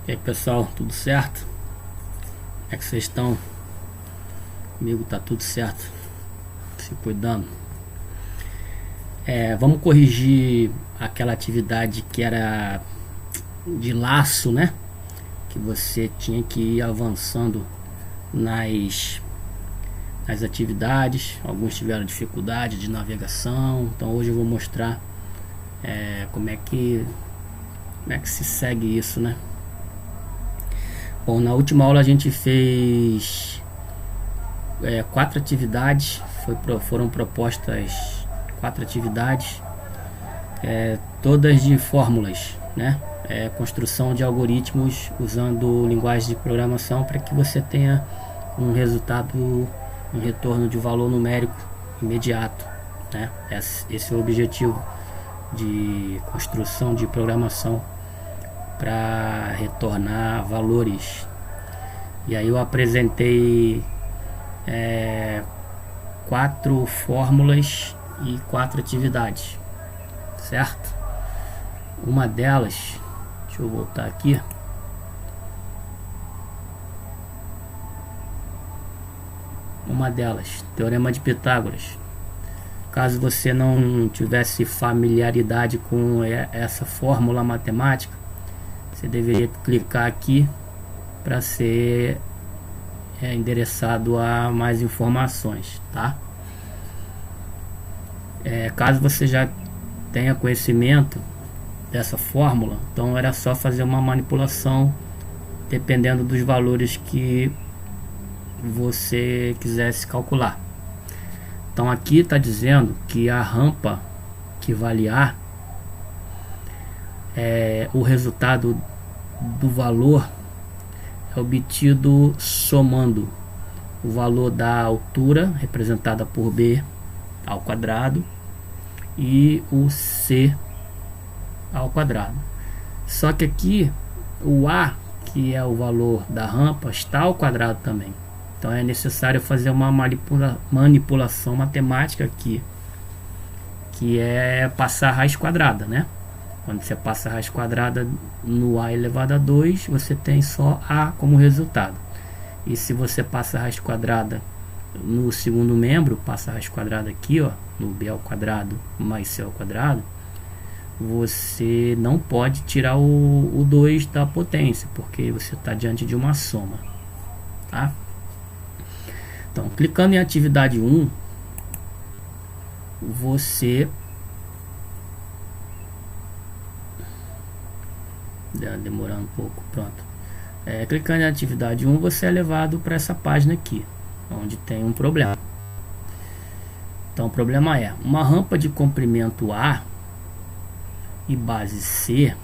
E aí pessoal, tudo certo? Como é que vocês estão? Comigo tá tudo certo, se cuidando. Vamos corrigir aquela atividade que era de laço, né? Que você tinha que ir avançando nas atividades. Alguns tiveram dificuldade de navegação, então hoje eu vou mostrar como é que se segue isso, né? Bom, na última aula a gente fez 4 atividades, foram propostas 4 atividades, todas de fórmulas, né? Construção de algoritmos usando linguagem de programação para que você tenha um resultado, um retorno de valor numérico imediato, né? Esse é o objetivo de construção de programação, para retornar valores. E aí eu apresentei 4 fórmulas e 4 atividades, certo? Uma delas, deixa eu voltar aqui, Teorema de Pitágoras. Caso você não tivesse familiaridade com essa fórmula matemática, você deveria clicar aqui para ser endereçado a mais informações, tá? Caso você já tenha conhecimento dessa fórmula, então era só fazer uma manipulação dependendo dos valores que você quisesse calcular. Então aqui está dizendo que a rampa que vale A, o resultado do valor é obtido somando o valor da altura, representada por B ao quadrado, e o C ao quadrado. Só que aqui o A, que é o valor da rampa, está ao quadrado também. Então é necessário fazer uma manipulação matemática aqui, que é passar a raiz quadrada, né? Quando você passa a raiz quadrada no A elevado a 2, você tem só A como resultado. E se você passa a raiz quadrada no segundo membro, passa a raiz quadrada aqui, ó, no B ao quadrado mais C ao quadrado, você não pode tirar o 2 da potência, porque você está diante de uma soma, tá? Então, clicando em atividade 1, você demorando um pouco, pronto. Clicando em atividade 1, você é levado para essa página aqui, onde tem um problema. Então o problema é uma rampa de comprimento A e base C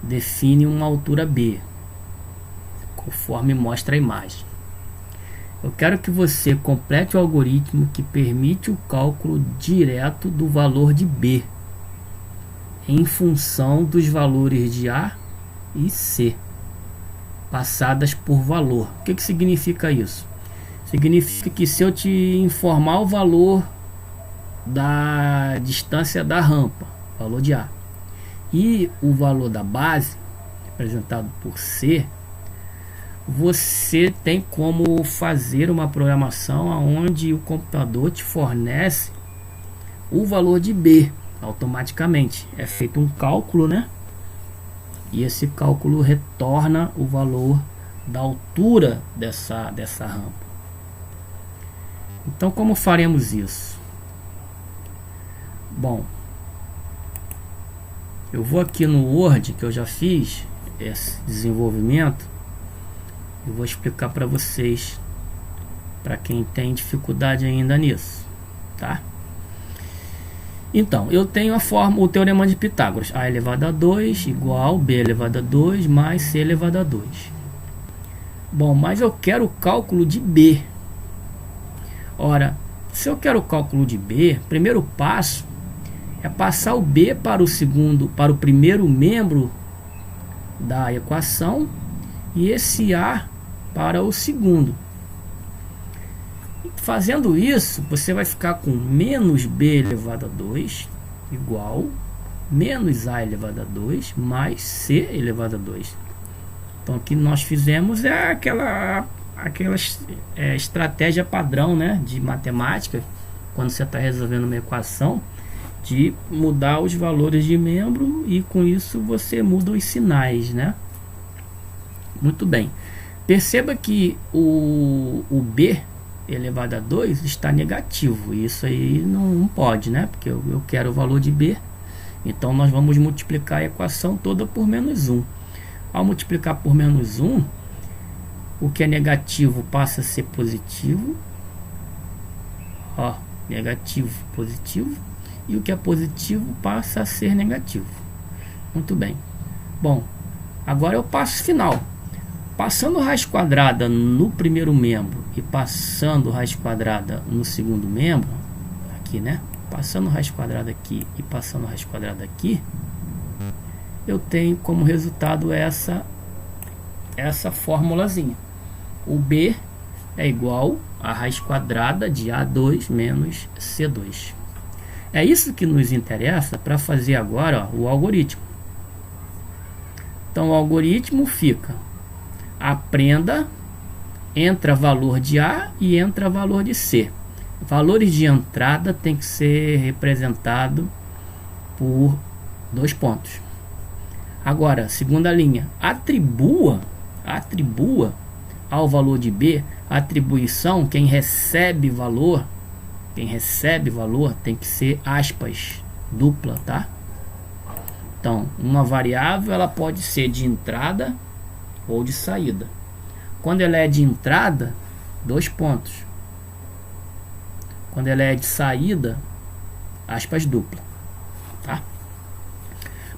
define uma altura B, conforme mostra a imagem. Eu quero que você complete o algoritmo que permite o cálculo direto do valor de B em função dos valores de A e C passadas por valor. O que significa isso? Significa que se eu te informar o valor da distância da rampa, valor de A, e o valor da base, representado por C, você tem como fazer uma programação onde o computador te fornece o valor de B automaticamente. É feito um cálculo, né? E esse cálculo retorna o valor da altura dessa rampa. Então, como faremos isso? Bom, eu vou aqui no Word, que eu já fiz esse desenvolvimento, e vou explicar para vocês, para quem tem dificuldade ainda nisso, tá? Então, eu tenho o teorema de Pitágoras, A elevado a 2 igual B elevado a 2 mais C elevado a 2. Bom, mas eu quero o cálculo de B. Ora, se eu quero o cálculo de B, o primeiro passo é passar o B para o primeiro membro da equação e esse A para o segundo. Fazendo isso, você vai ficar com menos B elevado a 2 igual menos A elevado a 2 mais C elevado a 2. Então, o que nós fizemos é aquela estratégia padrão, né, de matemática, quando você está resolvendo uma equação, de mudar os valores de membro, e com isso você muda os sinais, né? Muito bem. Perceba que o B elevado a 2 está negativo. Isso aí não pode, né? Porque eu quero o valor de B. Então nós vamos multiplicar a equação toda por menos 1. Ao multiplicar por menos 1, o que é negativo passa a ser positivo. Ó, negativo, positivo. E o que é positivo passa a ser negativo. Muito bem. Bom, agora é o passo final. Passando raiz quadrada no primeiro membro e passando raiz quadrada no segundo membro, aqui, né? Passando raiz quadrada aqui e passando raiz quadrada aqui, eu tenho como resultado essa formulazinha. O B é igual a raiz quadrada de A2 menos C2. É isso que nos interessa para fazer agora, ó, o algoritmo. Então o algoritmo fica: aprenda, entra valor de A e entra valor de C. Valores de entrada tem que ser representado por 2 pontos. Agora, segunda linha, atribua ao valor de B. A atribuição, quem recebe valor tem que ser aspas, dupla, tá? Então, uma variável ela pode ser de entrada ou de saída. Quando ela é de entrada, 2 pontos. Quando ela é de saída, aspas dupla, tá?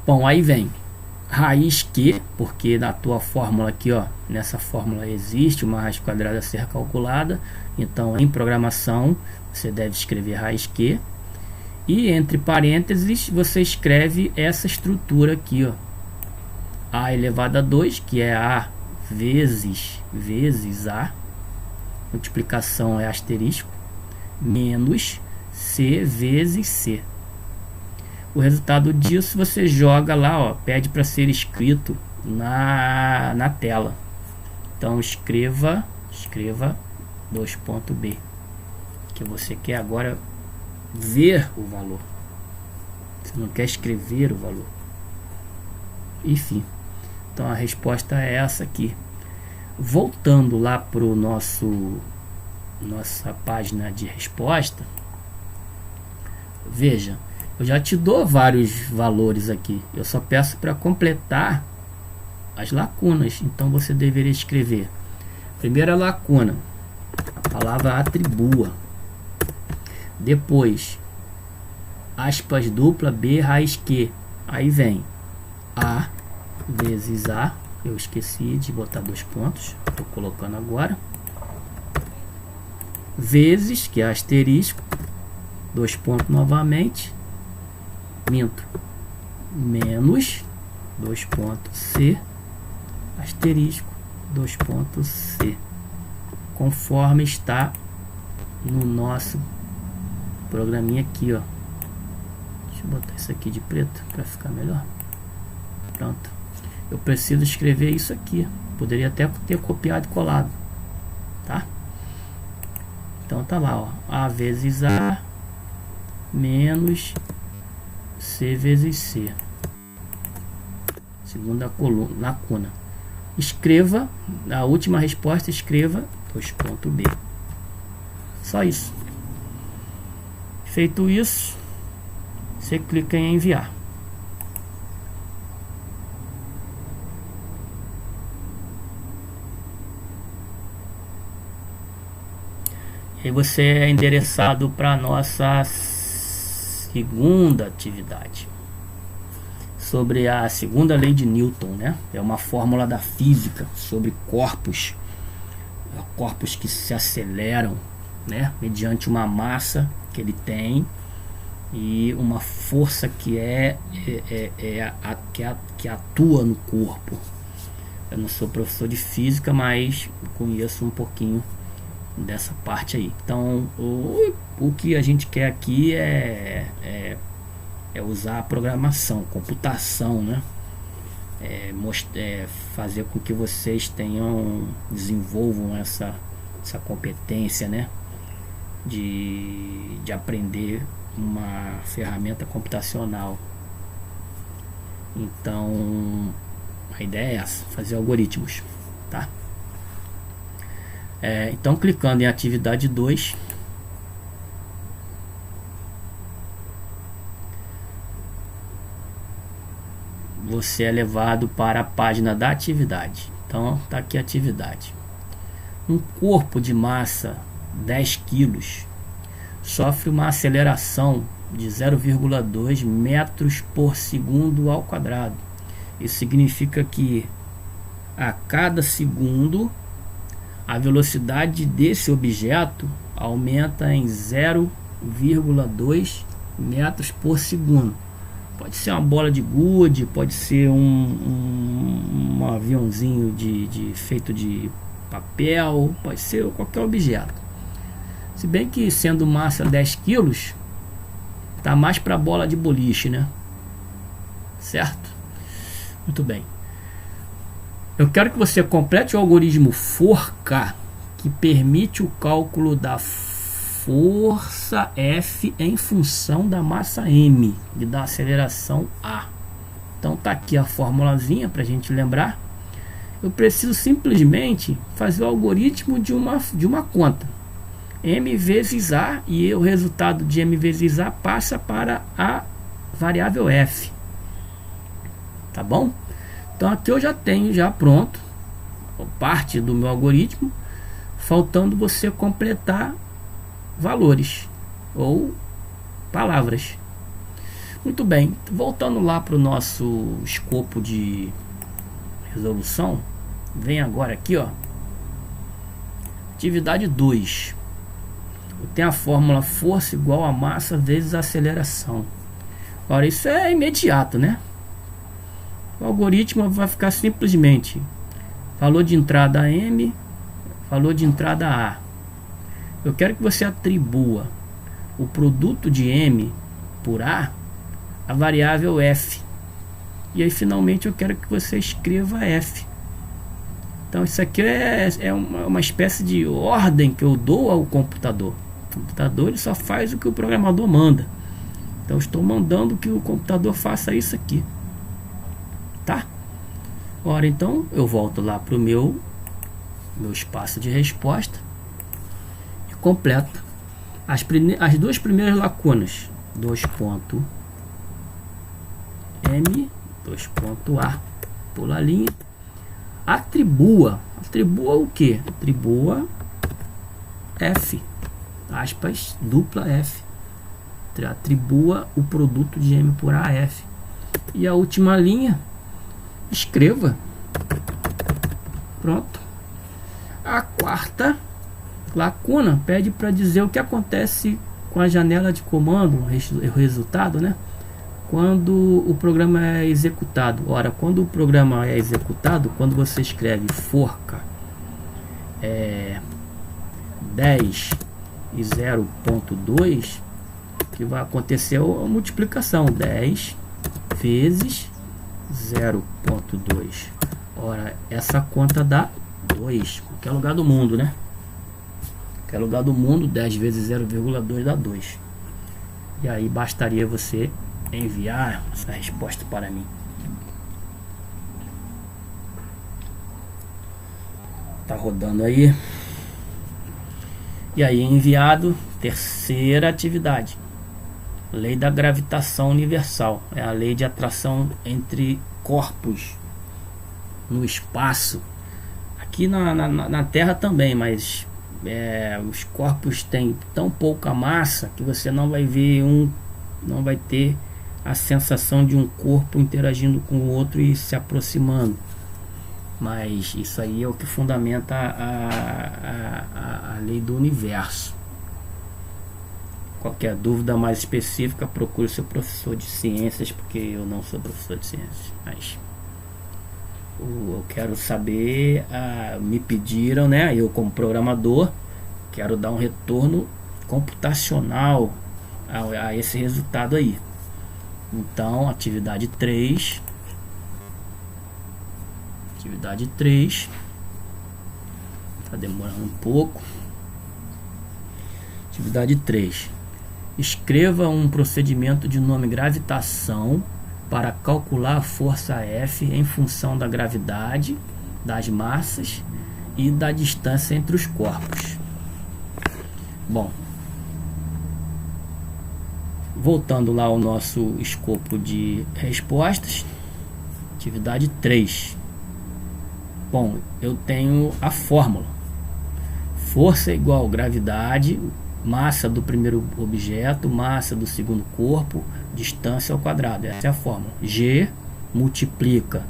Bom, aí vem raiz Q, porque na tua fórmula aqui, ó, nessa fórmula existe uma raiz quadrada a ser calculada. Então, em programação, você deve escrever raiz Q. E entre parênteses, você escreve essa estrutura aqui, ó. A elevado a 2, que é A vezes A. Multiplicação é asterisco. Menos C vezes C. O resultado disso você joga lá, ó, pede para ser escrito na tela. Então escreva 2.b, que você quer agora ver o valor. Você não quer escrever o valor. Enfim, então a resposta é essa aqui. Voltando lá para o nossa página de resposta, veja, eu já te dou vários valores aqui. Eu só peço para completar as lacunas. Então você deveria escrever: primeira lacuna, a palavra atribua. Depois, aspas dupla, B raiz Q. Aí vem A vezes A. Eu esqueci de botar 2 pontos. Estou colocando agora. Vezes, que é asterisco. 2 pontos novamente. Minto. Menos 2 pontos C. Asterisco 2 pontos C. Conforme está no nosso programinha aqui, ó. Deixa eu botar isso aqui de preto para ficar melhor. Pronto. Eu preciso escrever isso aqui. Poderia até ter copiado e colado, tá? Então tá lá, ó. A vezes A menos C vezes C. Segunda coluna, lacuna. Escreva a última resposta, escreva 2.b. Só isso. Feito isso, você clica em enviar. E você é endereçado para a nossa segunda atividade, sobre a segunda lei de Newton, né? É uma fórmula da física sobre corpos que se aceleram, né? Mediante uma massa que ele tem e uma força que que atua no corpo. Eu não sou professor de física, mas conheço um pouquinho dessa parte aí. Então o que a gente quer aqui é é usar a programação, computação, né? Fazer com que vocês desenvolvam essa competência, né? De aprender uma ferramenta computacional. Então a ideia é essa, fazer algoritmos, tá? Então, clicando em atividade 2, você é levado para a página da atividade. Então tá aqui a atividade. Um corpo de massa 10 kg sofre uma aceleração de 0,2 metros por segundo ao quadrado. Isso significa que a cada segundo a velocidade desse objeto aumenta em 0,2 metros por segundo. Pode ser uma bola de gude, pode ser um aviãozinho feito de papel, pode ser qualquer objeto. Se bem que, sendo massa 10 quilos, tá mais para bola de boliche, né? Certo? Muito bem. Eu quero que você complete o algoritmo FORCA, que permite o cálculo da força F em função da massa M e da aceleração A. Então tá aqui a formulazinha para a gente lembrar. Eu preciso simplesmente fazer o algoritmo de uma conta. M vezes A, e o resultado de M vezes A passa para a variável F. Tá bom? Então aqui eu já tenho pronto parte do meu algoritmo, faltando você completar valores ou palavras. Muito bem, voltando lá para o nosso escopo de resolução, vem agora aqui, ó, atividade 2. Tem a fórmula força igual a massa vezes a aceleração. Ora, isso é imediato, né? O algoritmo vai ficar simplesmente valor de entrada M, valor de entrada A. Eu quero que você atribua o produto de M por A à variável F. E aí finalmente eu quero que você escreva F. Então isso aqui é uma espécie de ordem que eu dou ao computador. O computador ele só faz o que o programador manda. Então eu estou mandando que o computador faça isso aqui. Tá? Ora, então eu volto lá para o meu espaço de resposta e completo as duas primeiras lacunas. 2.m, 2.a, pula a linha, atribua o que? Atribua F, aspas, dupla F, atribua o produto de M por AF. E a última linha, escreva. Pronto. A quarta lacuna pede para dizer o que acontece com a janela de comando, o resultado, né? Quando o programa é executado. Ora, quando o programa é executado, quando você escreve forca 10 e 0.2, que vai acontecer a multiplicação, 10 vezes 0.2. Ora, essa conta dá 2, qualquer lugar do mundo, né? Qualquer lugar do mundo, 10 vezes 0,2 dá 2. E aí bastaria você enviar essa resposta para mim. Tá rodando aí. E aí, enviado. Terceira atividade: lei da gravitação universal. É a lei de atração entre corpos no espaço. Aqui na Terra também, mas os corpos têm tão pouca massa que você não vai ver não vai ter a sensação de um corpo interagindo com o outro e se aproximando. Mas isso aí é o que fundamenta a lei do universo. Qualquer dúvida mais específica, procure seu professor de ciências, porque eu não sou professor de ciências. Mas eu quero saber, me pediram, né? Eu como programador quero dar um retorno computacional a esse resultado aí. Então, atividade 3, tá demorando um pouco. Atividade 3. Escreva um procedimento de nome gravitação para calcular a força F em função da gravidade, das massas e da distância entre os corpos. Bom, voltando lá ao nosso escopo de respostas, atividade 3. Bom, eu tenho a fórmula. Força é igual a gravidade, massa do primeiro objeto, massa do segundo corpo, distância ao quadrado. Essa é a fórmula. G multiplica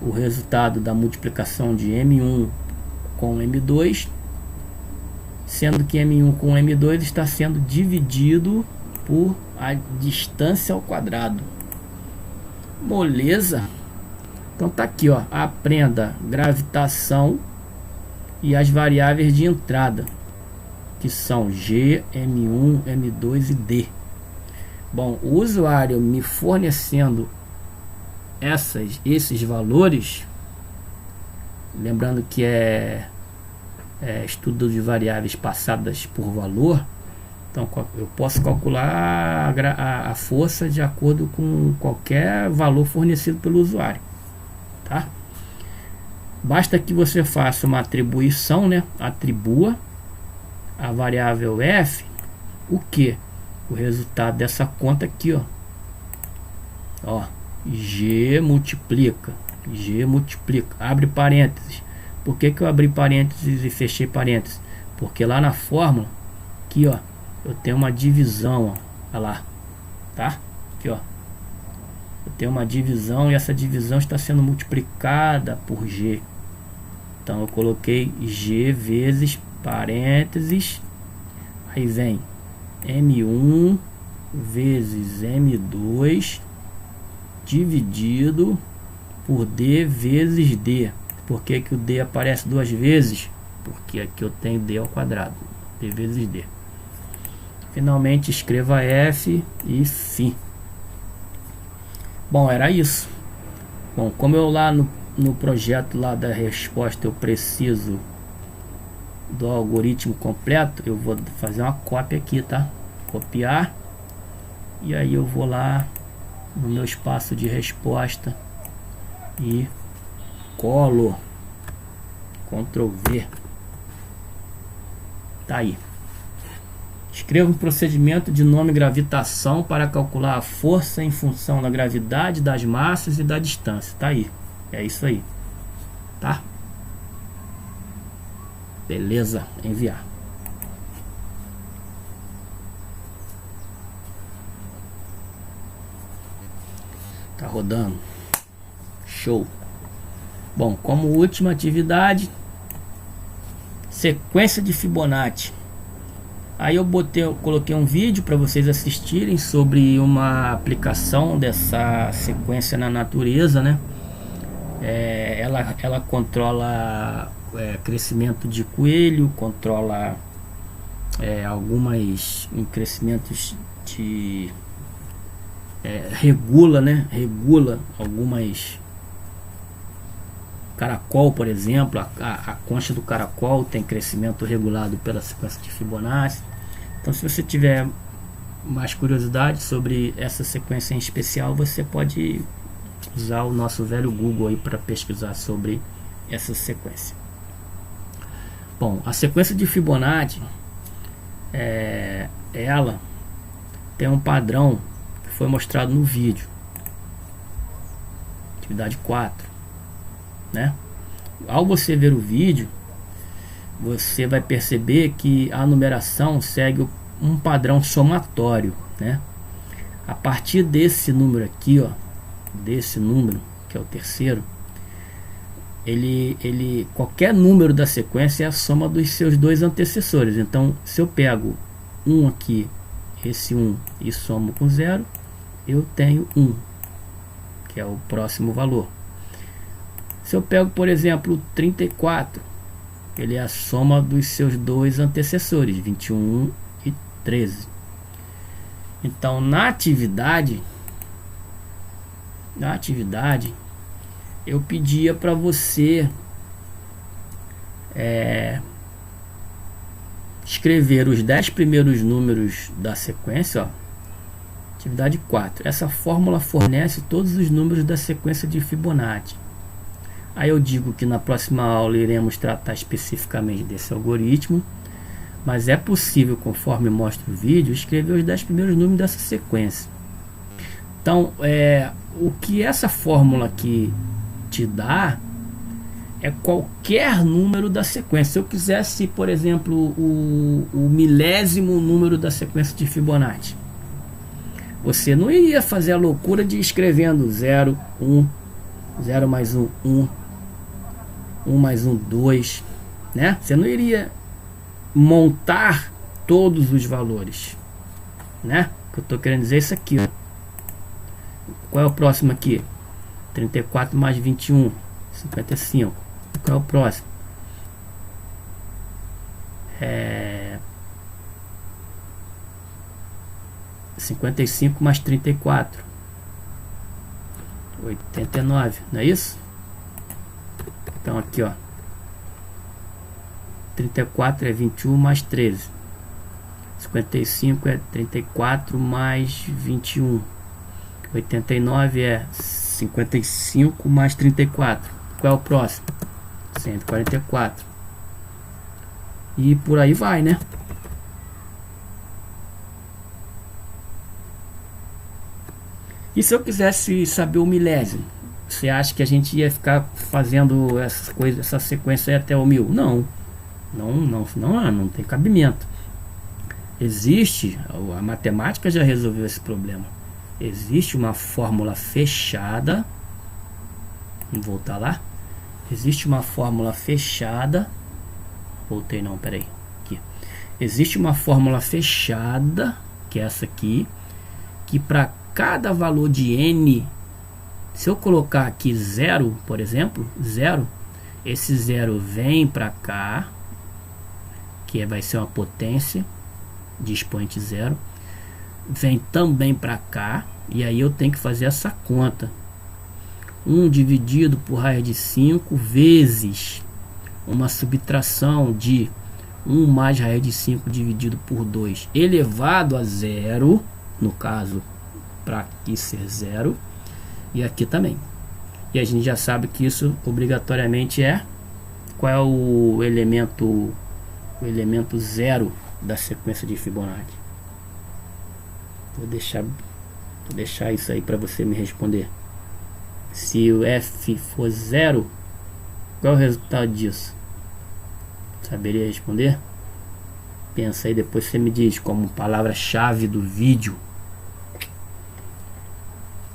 o resultado da multiplicação de M1 com M2, sendo que M1 com M2 está sendo dividido por a distância ao quadrado. Moleza? Então tá aqui, ó, aprenda gravitação e as variáveis de entrada, que são G, M1, M2 e D. Bom, o usuário me fornecendo esses valores, lembrando que é estudo de variáveis passadas por valor, então eu posso calcular a força de acordo com qualquer valor fornecido pelo usuário, tá? Basta que você faça uma atribuição, né? Atribua a variável F, o que? O resultado dessa conta aqui, ó, G multiplica, abre parênteses. Por que eu abri parênteses e fechei parênteses? Porque lá na fórmula, aqui, ó, eu tenho uma divisão, ó, olha lá, tá? Aqui, ó, eu tenho uma divisão e essa divisão está sendo multiplicada por G. Então eu coloquei G vezes parênteses, aí vem M1 vezes M2 dividido por D vezes D. Por que que o D aparece duas vezes? Porque aqui eu tenho D ao quadrado, D vezes D. Finalmente escreva F e fim. Bom, era isso. Bom, como eu lá no projeto lá da resposta eu preciso do algoritmo completo, eu vou fazer uma cópia aqui, tá? Copiar, e aí eu vou lá no meu espaço de resposta e colo, Ctrl V, tá aí. Escreva um procedimento de nome gravitação para calcular a força em função da gravidade, das massas e da distância, tá aí. É isso aí, tá? Beleza, enviar. Tá rodando. Show. Bom, como última atividade, sequência de Fibonacci. Aí eu coloquei um vídeo para vocês assistirem sobre uma aplicação dessa sequência na natureza, né? Ela controla crescimento de coelho, controla algumas crescimentos de regula, né? Regula algumas caracol, por exemplo, a concha do caracol tem crescimento regulado pela sequência de Fibonacci. Então, se você tiver mais curiosidade sobre essa sequência em especial, você pode usar o nosso velho Google aí para pesquisar sobre essa sequência. Bom, a sequência de Fibonacci, ela tem um padrão que foi mostrado no vídeo, atividade 4, né? Ao você ver o vídeo, você vai perceber que a numeração segue um padrão somatório, né? A partir desse número aqui, ó, desse número que é o terceiro, qualquer número da sequência é a soma dos seus dois antecessores. Então, se eu pego um aqui, esse 1, e somo com 0, eu tenho 1, que é o próximo valor. Se eu pego, por exemplo, 34, ele é a soma dos seus dois antecessores, 21 e 13. Então na atividade eu pedia para você escrever os 10 primeiros números da sequência, ó. Atividade 4. Essa fórmula fornece todos os números da sequência de Fibonacci. Aí eu digo que na próxima aula iremos tratar especificamente desse algoritmo, mas é possível, conforme mostra o vídeo, escrever os 10 primeiros números dessa sequência. Então, o que essa fórmula aqui te dá é qualquer número da sequência. Se eu quisesse, por exemplo, o milésimo número da sequência de Fibonacci, você não iria fazer a loucura de ir escrevendo 0, 1, 0 mais 1, 1, 1 mais 1, 2, né? Você não iria montar todos os valores, né? O que eu estou querendo dizer é isso aqui, ó. Qual é o próximo aqui? 34 mais 21, 55. Qual é o próximo? 55 mais 34, 89, não é isso? Então aqui, ó, 34 é 21 mais 13, 55 é 34 mais 21, 89 é 55 mais 34. Qual é o próximo? 144. E por aí vai, né? E se eu quisesse saber o milésimo? Você acha que a gente ia ficar fazendo essas coisas, essa sequência aí até o 1000? Não. Não tem cabimento. Existe, a matemática já resolveu esse problema. Existe uma fórmula fechada. Vamos voltar lá. Existe uma fórmula fechada. Voltei não, peraí. Aqui. Existe uma fórmula fechada, que é essa aqui, que para cada valor de n, se eu colocar aqui 0, por exemplo, 0, esse 0 vem para cá, que vai ser uma potência de expoente 0, vem também para cá, e aí eu tenho que fazer essa conta. 1 dividido por raiz de 5 vezes uma subtração de 1 mais raiz de 5 dividido por 2 elevado a 0, no caso, para aqui ser 0, e aqui também. E a gente já sabe que isso obrigatoriamente é qual é o elemento 0 da sequência de Fibonacci. Vou deixar isso aí para você me responder. Se o f for 0, qual é o resultado disso? Saberia responder? Pensa aí, depois você me diz como palavra-chave do vídeo.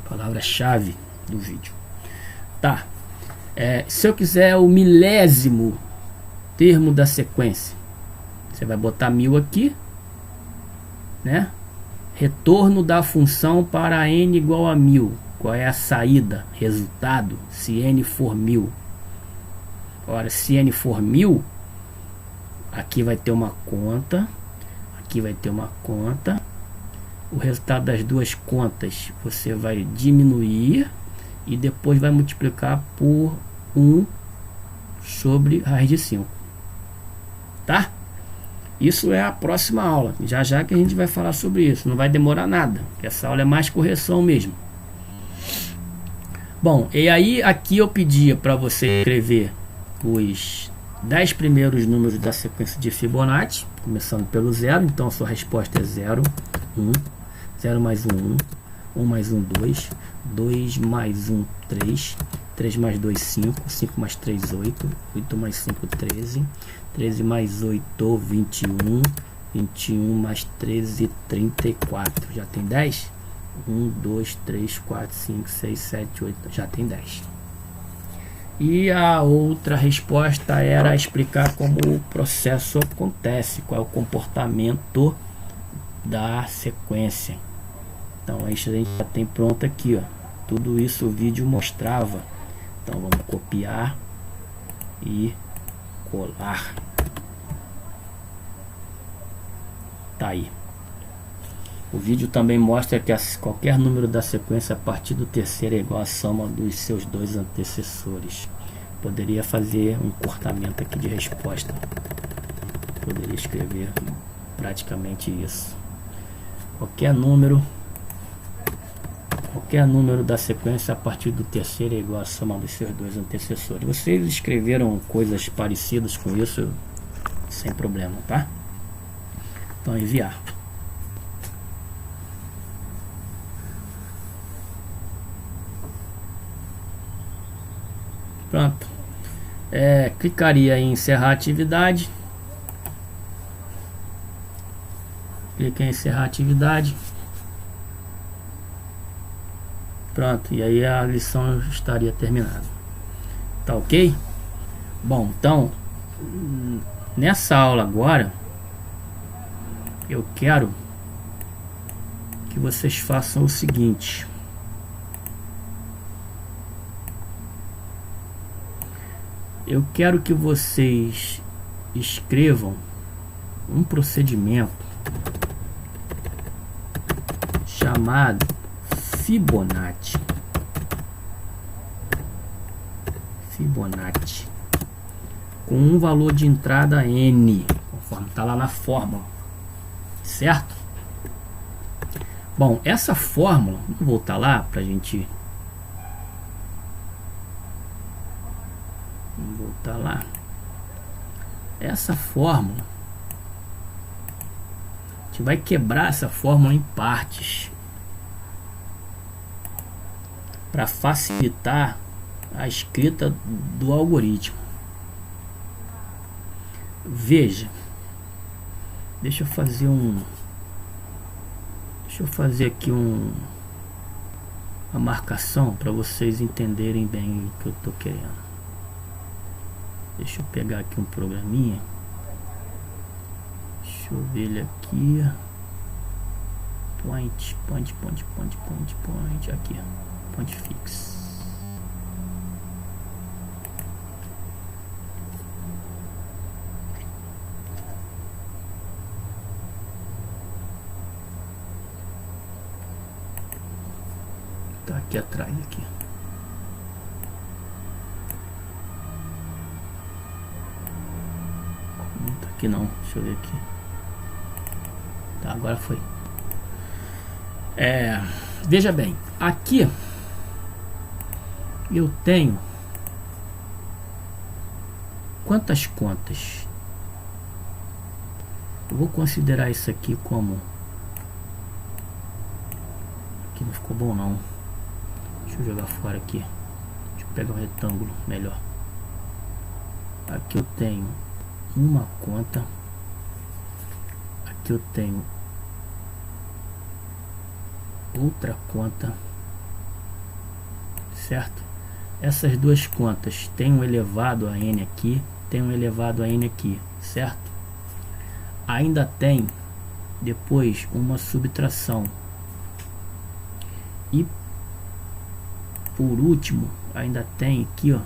Palavra-chave do vídeo. Tá. Se eu quiser o milésimo termo da sequência, você vai botar 1000 aqui, né? Retorno da função para n igual a 1000. Qual é a saída? Resultado, se n for 1000. Ora, se n for 1000, aqui vai ter uma conta, aqui vai ter uma conta. O resultado das duas contas você vai diminuir e depois vai multiplicar por 1 sobre raiz de 5. Tá? Isso é a próxima aula. Já que a gente vai falar sobre isso. Não vai demorar nada. Essa aula é mais correção mesmo. Bom, e aí aqui eu pedia para você escrever os 10 primeiros números da sequência de Fibonacci, começando pelo 0. Então a sua resposta é 0, 1, 0 mais 1, 1 mais 1, 2, 2 mais 1, 3, 3 mais 2, 5, 5 mais 3, 8, 8 mais 5, 13, 13 mais 8, 21, 21 mais 13, 34. Já tem 10? 1, 2, 3, 4, 5, 6, 7, 8, já tem 10. E a outra resposta era explicar como o processo acontece, qual é o comportamento da sequência. Então a gente já tem pronto aqui, ó. Tudo isso o vídeo mostrava. Então vamos copiar e colar. Tá aí. O vídeo também mostra que qualquer número da sequência a partir do terceiro é igual à soma dos seus dois antecessores. Poderia fazer um encurtamento aqui de resposta. Poderia escrever praticamente isso. Qualquer número da sequência a partir do terceiro é igual à soma dos seus dois antecessores. Vocês escreveram coisas parecidas com isso sem problema, tá? Então enviar. Pronto. Clicaria em encerrar a atividade. Clica em encerrar a atividade. Pronto, e aí a lição estaria terminada. Tá ok? Bom, então nessa aula agora eu quero que vocês façam o seguinte. Eu quero que vocês escrevam um procedimento chamado Fibonacci. Fibonacci. Com um valor de entrada N, conforme está lá na fórmula. Certo? Bom, essa fórmula, vou voltar lá para a gente... Vamos voltar lá. Essa fórmula, a gente vai quebrar essa fórmula em partes para facilitar a escrita do algoritmo. Veja, deixa eu fazer aqui uma marcação para vocês entenderem bem o que eu estou querendo. Deixa eu pegar aqui um programinha. Deixa eu ver ele aqui. Point aqui, point fix. Tá aqui atrás aqui. Não tá aqui não, deixa eu ver aqui. Tá, agora foi. Veja bem, aqui eu tenho quantas contas? Eu vou considerar isso aqui como... Aqui não ficou bom não. Deixa eu jogar fora aqui. Deixa eu pegar um retângulo melhor. Aqui eu tenho uma conta. Aqui eu tenho outra conta, certo? Essas duas contas tem um elevado a n aqui, tem um elevado a n aqui, certo? Ainda tem depois uma subtração e por último ainda tem aqui, ó,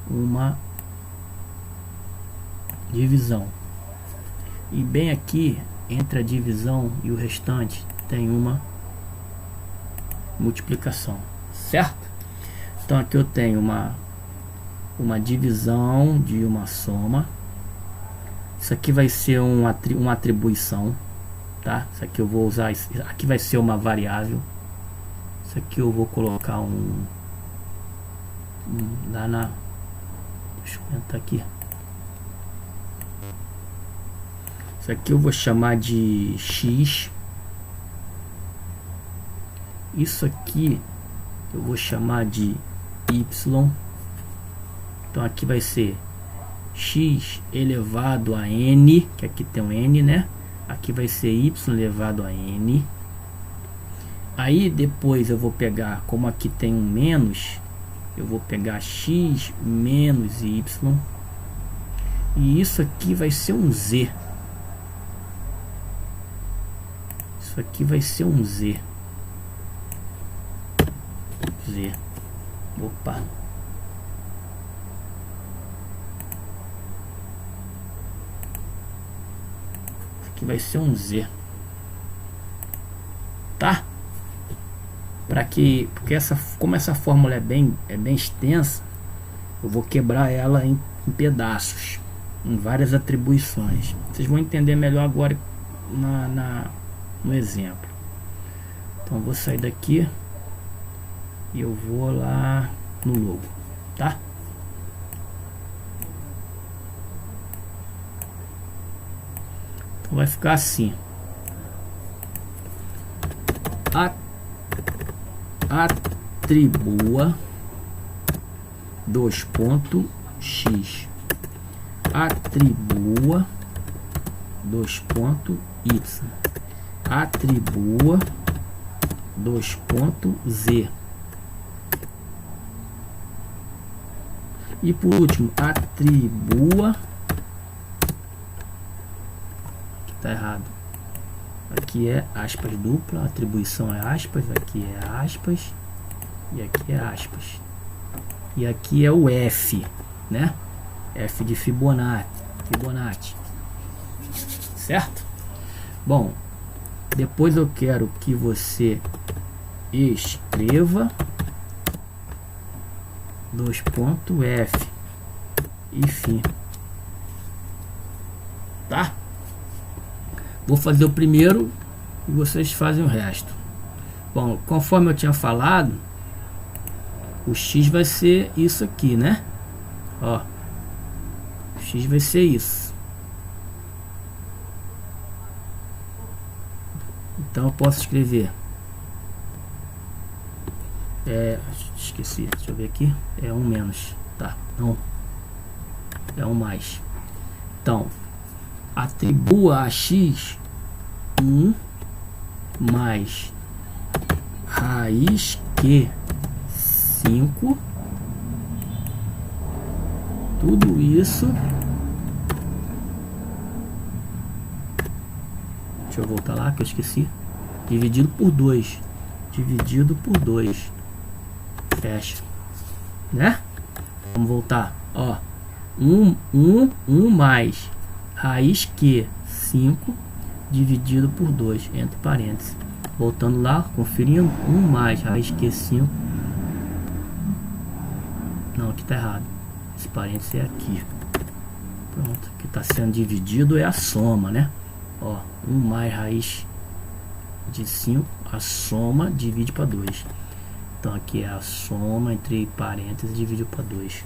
uma divisão, e bem aqui entre a divisão e o restante tem uma multiplicação, certo? Então aqui eu tenho uma divisão de uma soma. Isso aqui vai ser uma atribuição, tá? Isso aqui eu vou usar, aqui vai ser uma variável. Isso aqui eu vou colocar lá na... Deixa eu aumentar aqui. Isso aqui eu vou chamar de x. Isso aqui eu vou chamar de y. Então aqui vai ser x elevado a n, que aqui tem um n, né? Aqui vai ser y elevado a n. Aí depois eu vou pegar, como aqui tem um menos, eu vou pegar x menos y. E isso aqui vai ser um z. Isso aqui vai ser um z. Opa. Aqui vai ser um z. porque como essa fórmula é bem extensa, eu vou quebrar ela em pedaços, em várias atribuições. Vocês vão entender melhor agora no exemplo. Então vou sair daqui e eu vou lá no logo, tá? Então vai ficar assim: atribua x, atribua y, atribua z, e por último atribua, aqui tá errado, aqui é aspas dupla, atribuição é aspas, aqui é aspas e aqui é aspas, e aqui é o F, né? F de Fibonacci, certo? Bom, depois eu quero que você escreva F e fim, tá? Vou fazer o primeiro e vocês fazem o resto. Bom, conforme eu tinha falado, o x vai ser isso aqui, né? Ó, o x vai ser isso. Então eu posso escrever, esqueci, deixa eu ver aqui, é 1 menos, tá? Não, é 1 mais. Então atribua a x 1 mais raiz que 5, tudo isso, deixa eu voltar lá que eu esqueci, dividido por 2, fecha, né? Vamos voltar, ó, 1 mais raiz que 5 dividido por 2, entre parênteses. Voltando lá, conferindo, 1 mais raiz que 5. Não, aqui tá errado. Esse parênteses é aqui. Pronto, o que está sendo dividido é a soma, né? Ó, 1 mais raiz de 5, a soma divide para 2. Então aqui é a soma entre parênteses, divide para 2.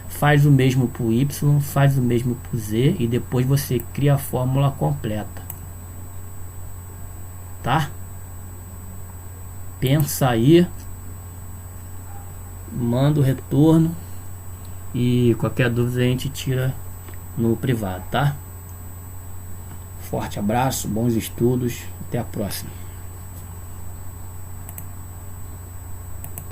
Faz o mesmo para o y, faz o mesmo para o z e depois você cria a fórmula completa, tá? Pensa aí, manda o retorno e qualquer dúvida a gente tira no privado, tá? Forte abraço, bons estudos, até a próxima.